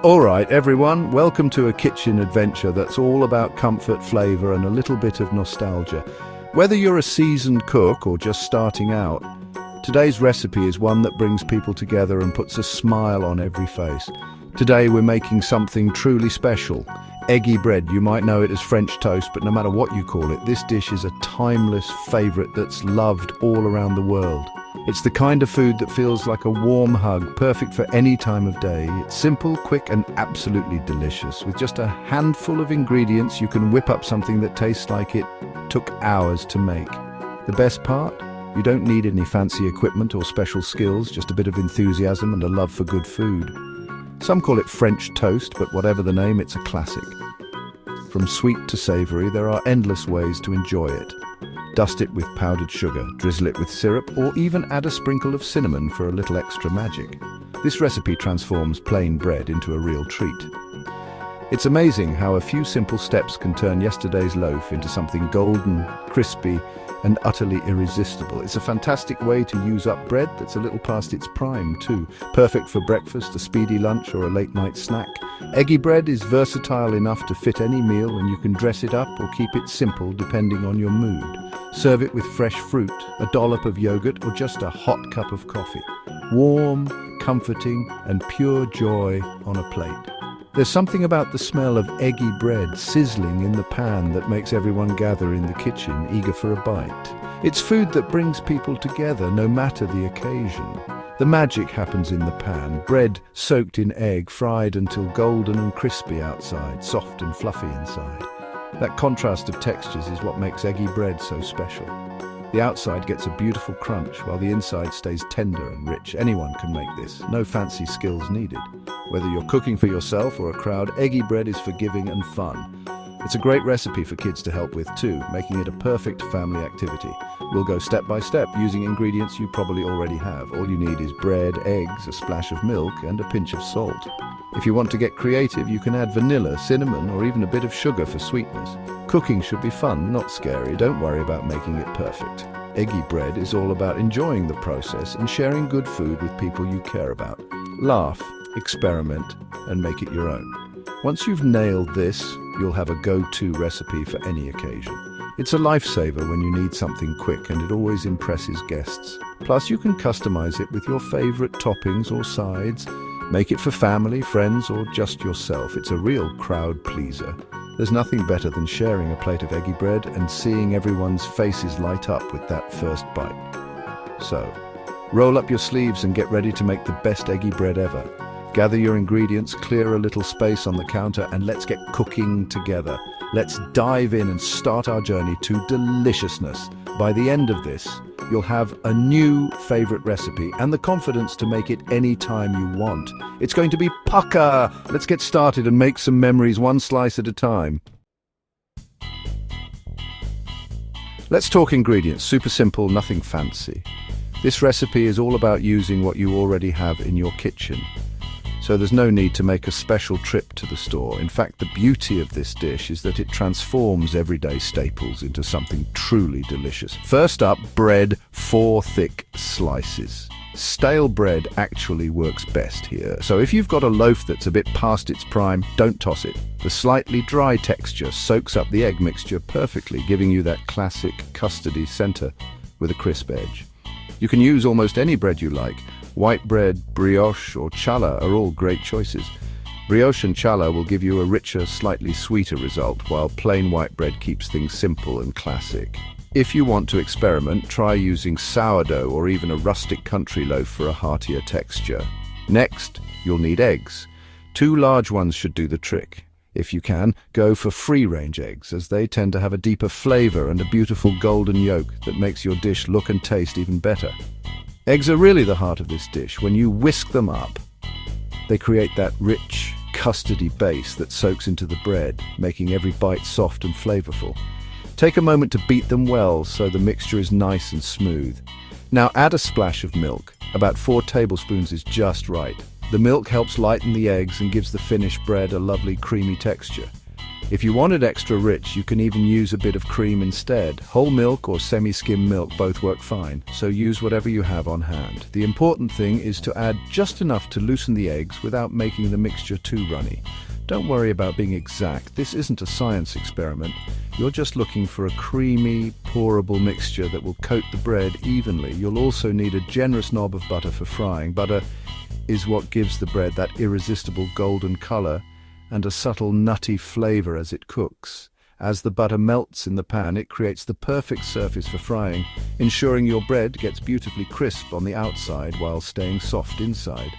Alright everyone, welcome to a kitchen adventure that's all about comfort, flavour and a little bit of nostalgia. Whether you're a seasoned cook or just starting out, today's recipe is one that brings people together and puts a smile on every face. Today we're making something truly special. Eggy bread. You might know it as French toast, but no matter what you call it, this dish is a timeless favourite that's loved all around the world. It's the kind of food that feels like a warm hug, perfect for any time of day. It's simple, quick and absolutely delicious. With just a handful of ingredients, you can whip up something that tastes like it took hours to make. The best part? You don't need any fancy equipment or special skills, just a bit of enthusiasm and a love for good food. Some call it French toast, but whatever the name, it's a classic. From sweet to savory, there are endless ways to enjoy it. Dust it with powdered sugar, drizzle it with syrup, or even add a sprinkle of cinnamon for a little extra magic. This recipe transforms plain bread into a real treat. It's amazing how a few simple steps can turn yesterday's loaf into something golden, crispy, and utterly irresistible. It's a fantastic way to use up bread that's a little past its prime too. Perfect for breakfast, a speedy lunch, or a late night snack. Eggy bread is versatile enough to fit any meal, and you can dress it up or keep it simple depending on your mood. Serve it with fresh fruit, a dollop of yogurt, or just a hot cup of coffee. Warm, comforting, and pure joy on a plate. There's something about the smell of eggy bread sizzling in the pan that makes everyone gather in the kitchen, eager for a bite. It's food that brings people together, no matter the occasion. The magic happens in the pan, bread soaked in egg, fried until golden and crispy outside, soft and fluffy inside. That contrast of textures is what makes eggy bread so special. The outside gets a beautiful crunch, while the inside stays tender and rich. Anyone can make this, no fancy skills needed. Whether you're cooking for yourself or a crowd, eggy bread is forgiving and fun. It's a great recipe for kids to help with too, making it a perfect family activity. We'll go step by step using ingredients you probably already have. All you need is bread, eggs, a splash of milk, and a pinch of salt. If you want to get creative, you can add vanilla, cinnamon, or even a bit of sugar for sweetness. Cooking should be fun, not scary. Don't worry about making it perfect. Eggy bread is all about enjoying the process and sharing good food with people you care about. Laugh, experiment, and make it your own. Once you've nailed this, you'll have a go-to recipe for any occasion. It's a lifesaver when you need something quick, and it always impresses guests. Plus, you can customize it with your favorite toppings or sides. Make it for family, friends, or just yourself. It's a real crowd pleaser. There's nothing better than sharing a plate of eggy bread and seeing everyone's faces light up with that first bite. So, roll up your sleeves and get ready to make the best eggy bread ever. Gather your ingredients, clear a little space on the counter, and let's get cooking together. Let's dive in and start our journey to deliciousness. By the end of this, you'll have a new favorite recipe and the confidence to make it any time you want. It's going to be pucker! Let's get started and make some memories one slice at a time. Let's talk ingredients. Super simple, nothing fancy. This recipe is all about using what you already have in your kitchen. So there's no need to make a special trip to the store. In fact, the beauty of this dish is that it transforms everyday staples into something truly delicious. First up, bread, 4 thick slices. Stale bread actually works best here. So if you've got a loaf that's a bit past its prime, don't toss it. The slightly dry texture soaks up the egg mixture perfectly, giving you that classic custardy center with a crisp edge. You can use almost any bread you like. White bread, brioche, or challah are all great choices. Brioche and challah will give you a richer, slightly sweeter result, while plain white bread keeps things simple and classic. If you want to experiment, try using sourdough or even a rustic country loaf for a heartier texture. Next, you'll need eggs. 2 large ones should do the trick. If you can, go for free-range eggs, as they tend to have a deeper flavor and a beautiful golden yolk that makes your dish look and taste even better. Eggs are really the heart of this dish. When you whisk them up, they create that rich, custardy base that soaks into the bread, making every bite soft and flavorful. Take a moment to beat them well so the mixture is nice and smooth. Now add a splash of milk. About 4 tablespoons is just right. The milk helps lighten the eggs and gives the finished bread a lovely creamy texture. If you want it extra rich, you can even use a bit of cream instead. Whole milk or semi-skim milk both work fine, so use whatever you have on hand. The important thing is to add just enough to loosen the eggs without making the mixture too runny. Don't worry about being exact. This isn't a science experiment. You're just looking for a creamy, pourable mixture that will coat the bread evenly. You'll also need a generous knob of butter for frying. Butter is what gives the bread that irresistible golden color and a subtle nutty flavor as it cooks. As the butter melts in the pan, it creates the perfect surface for frying, ensuring your bread gets beautifully crisp on the outside while staying soft inside.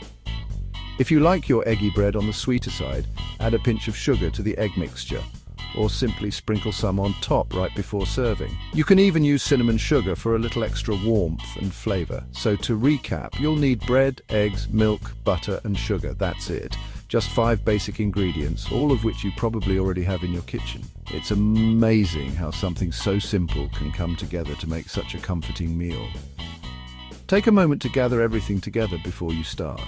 If you like your eggy bread on the sweeter side, add a pinch of sugar to the egg mixture, or simply sprinkle some on top right before serving. You can even use cinnamon sugar for a little extra warmth and flavor. So to recap, you'll need bread, eggs, milk, butter and sugar. That's it. Just 5 basic ingredients, all of which you probably already have in your kitchen. It's amazing how something so simple can come together to make such a comforting meal. Take a moment to gather everything together before you start.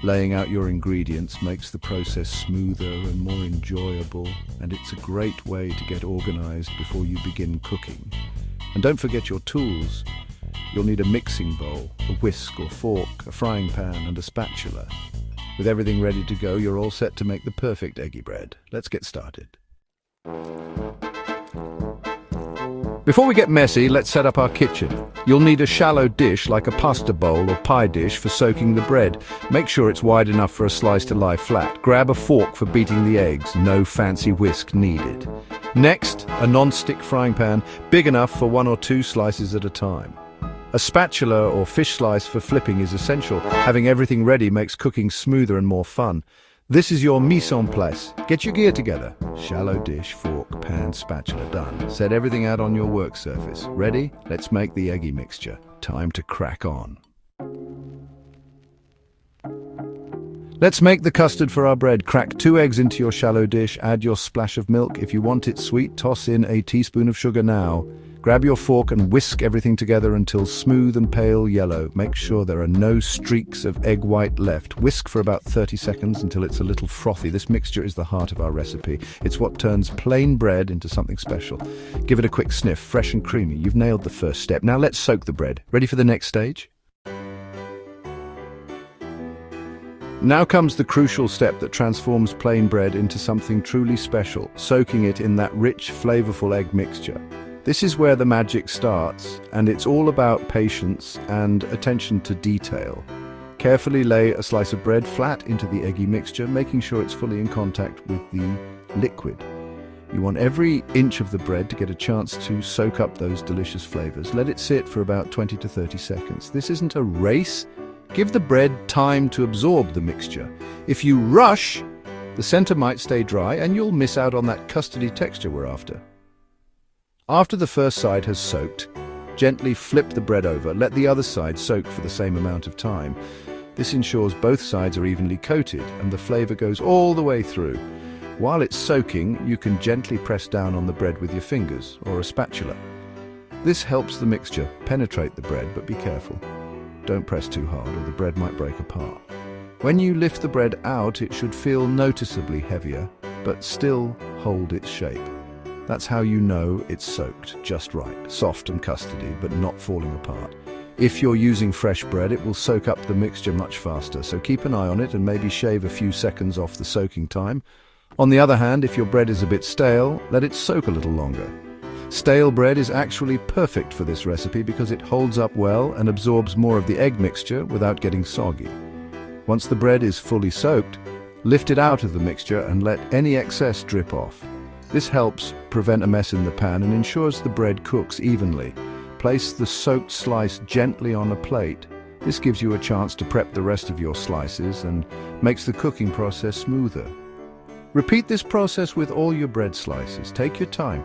Laying out your ingredients makes the process smoother and more enjoyable, and it's a great way to get organized before you begin cooking. And don't forget your tools. You'll need a mixing bowl, a whisk or fork, a frying pan and a spatula. With everything ready to go, you're all set to make the perfect eggy bread. Let's get started. Before we get messy, let's set up our kitchen. You'll need a shallow dish like a pasta bowl or pie dish for soaking the bread. Make sure it's wide enough for a slice to lie flat. Grab a fork for beating the eggs. No fancy whisk needed. Next, a non-stick frying pan, big enough for 1 or 2 slices at a time. A spatula or fish slice for flipping is essential. Having everything ready makes cooking smoother and more fun. This is your mise en place. Get your gear together. Shallow dish, fork, pan, spatula, done. Set everything out on your work surface. Ready? Let's make the eggy mixture. Time to crack on. Let's make the custard for our bread. Crack 2 eggs into your shallow dish. Add your splash of milk. If you want it sweet, toss in a teaspoon of sugar now. Grab your fork and whisk everything together until smooth and pale yellow. Make sure there are no streaks of egg white left. Whisk for about 30 seconds until it's a little frothy. This mixture is the heart of our recipe. It's what turns plain bread into something special. Give it a quick sniff, fresh and creamy. You've nailed the first step. Now let's soak the bread. Ready for the next stage? Now comes the crucial step that transforms plain bread into something truly special, soaking it in that rich, flavorful egg mixture. This is where the magic starts, and it's all about patience and attention to detail. Carefully lay a slice of bread flat into the eggy mixture, making sure it's fully in contact with the liquid. You want every inch of the bread to get a chance to soak up those delicious flavors. Let it sit for about 20 to 30 seconds. This isn't a race. Give the bread time to absorb the mixture. If you rush, the center might stay dry and you'll miss out on that custardy texture we're after. After the first side has soaked, gently flip the bread over. Let the other side soak for the same amount of time. This ensures both sides are evenly coated and the flavor goes all the way through. While it's soaking, you can gently press down on the bread with your fingers or a spatula. This helps the mixture penetrate the bread, but be careful. Don't press too hard or the bread might break apart. When you lift the bread out, it should feel noticeably heavier, but still hold its shape. That's how you know it's soaked just right, soft and custardy, but not falling apart. If you're using fresh bread, it will soak up the mixture much faster, so keep an eye on it and maybe shave a few seconds off the soaking time. On the other hand, if your bread is a bit stale, let it soak a little longer. Stale bread is actually perfect for this recipe because it holds up well and absorbs more of the egg mixture without getting soggy. Once the bread is fully soaked, lift it out of the mixture and let any excess drip off. This helps prevent a mess in the pan and ensures the bread cooks evenly. Place the soaked slice gently on a plate. This gives you a chance to prep the rest of your slices and makes the cooking process smoother. Repeat this process with all your bread slices. Take your time.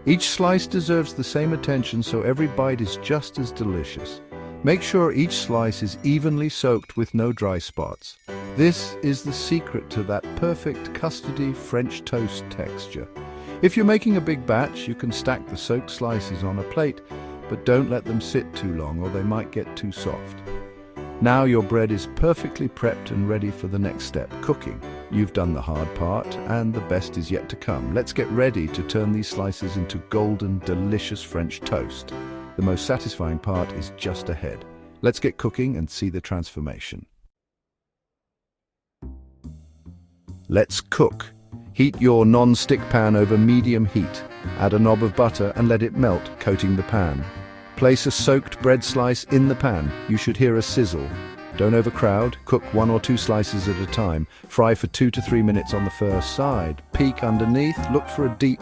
Each slice deserves the same attention so every bite is just as delicious. Make sure each slice is evenly soaked with no dry spots. This is the secret to that perfect custardy French toast texture. If you're making a big batch, you can stack the soaked slices on a plate, but don't let them sit too long or they might get too soft. Now your bread is perfectly prepped and ready for the next step, cooking. You've done the hard part, and the best is yet to come. Let's get ready to turn these slices into golden, delicious French toast. The most satisfying part is just ahead. Let's get cooking and see the transformation. Let's cook. Heat your non-stick pan over medium heat. Add a knob of butter and let it melt, coating the pan. Place a soaked bread slice in the pan. You should hear a sizzle. Don't overcrowd. Cook 1 or 2 slices at a time. Fry for 2 to 3 minutes on the first side. Peek underneath. Look for a deep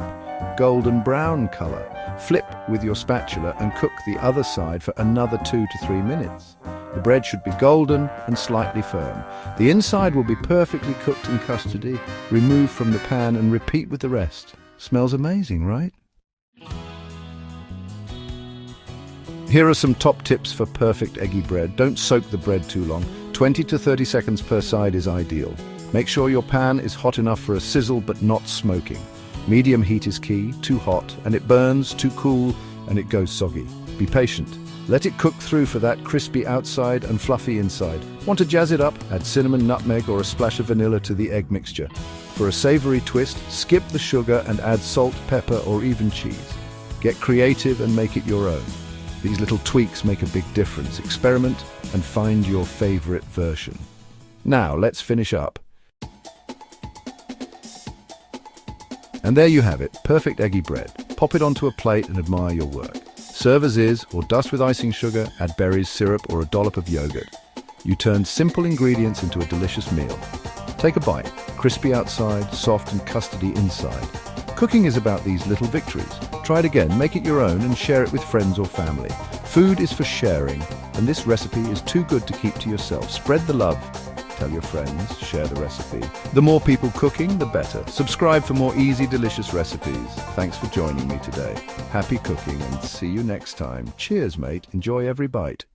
golden brown color. Flip with your spatula and cook the other side for another 2 to 3 minutes. The bread should be golden and slightly firm. The inside will be perfectly cooked in custody. Remove from the pan and repeat with the rest. Smells amazing, right? Here are some top tips for perfect eggy bread. Don't soak the bread too long. 20 to 30 seconds per side is ideal. Make sure your pan is hot enough for a sizzle but not smoking. Medium heat is key. Too hot and it burns, too cool and it goes soggy. Be patient. Let it cook through for that crispy outside and fluffy inside. Want to jazz it up? Add cinnamon, nutmeg or a splash of vanilla to the egg mixture. For a savory twist, skip the sugar and add salt, pepper or even cheese. Get creative and make it your own. These little tweaks make a big difference. Experiment and find your favorite version. Now let's finish up. And there you have it, perfect eggy bread. Pop it onto a plate and admire your work. Serve as is or dust with icing sugar, add berries, syrup or a dollop of yogurt. You turn simple ingredients into a delicious meal. Take a bite, crispy outside, soft and custardy inside. Cooking is about these little victories. Try it again, make it your own and share it with friends or family. Food is for sharing, and this recipe is too good to keep to yourself. Spread the love. Tell your friends, share the recipe. The more people cooking, the better. Subscribe for more easy, delicious recipes. Thanks for joining me today. Happy cooking and see you next time. Cheers, mate. Enjoy every bite.